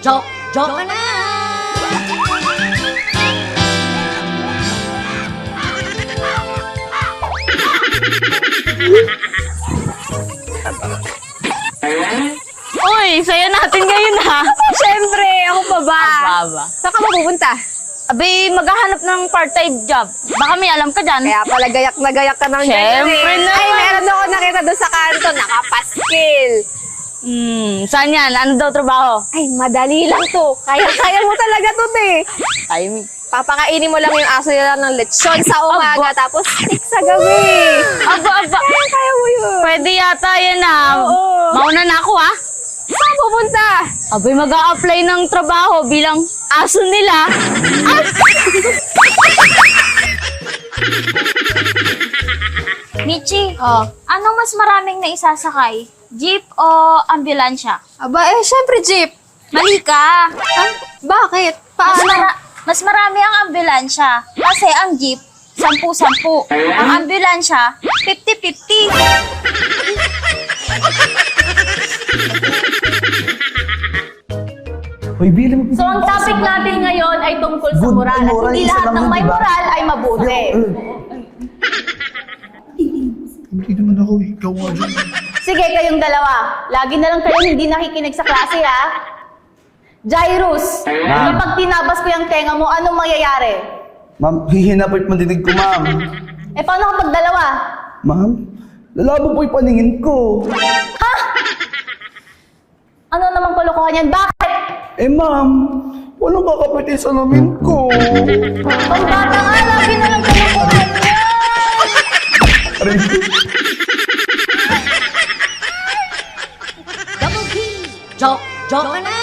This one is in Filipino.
Joke ka na! Uy, saya natin ngayon ha. Siyempre, ako pa ba? Baba. Saan ka mapupunta? Abi, maghahanap ng part-time job. Baka may alam ka dyan. Kaya pala gayak na gayak ka ng Siyempre ganyan eh. naman. Ay, meron ako nakita doon sa kanto, nakapaskil. Saan yan? Ano daw trabaho? Ay, madali lang to. Kaya mo talaga to, te. Timing. Papakainin mo lang yung aso nila ng lechon sa umaga, tapos steak sa gabi. Aba. Kaya mo yun. Pwede yata yan ha. Oo. Mauna na ako ha. Saan pupunta? Abay, mag-a-apply ng trabaho bilang aso nila. Michi, Oh. anong mas maraming na isasakay? Jeep o ambulansya? Aba, syempre jeep. Mali ka. Bakit? Paano? Mas marami ang ambulansya. Kasi ang jeep, 10-10. Ang ambulansya, 50-50. Hoy, Billy, mo. So ang topic natin ngayon ay tungkol sa Good moral. At moral, hindi isa lahat lang ng yun, may diba? moral ay mabuti. Hindi naman ako ikaw nga dyan. Sige, kayong dalawa. Lagi na lang kayo hindi nakikinig sa klase, ha? Jairus, Ma'am. kapag tinabas ko yung tenga mo, anong mangyayari? Ma'am, hihina po yung mandinig ko, ma'am. Eh, paano kapag dalawa? Ma'am, lalabo po yung paningin ko. Ano namang kalokohan yan? Bakit? Eh, ma'am, walang kakapitin sa namin ko. Pambata nga, lagi na lang kalokohan yan! Aray ko. Double kill! Joke ka na!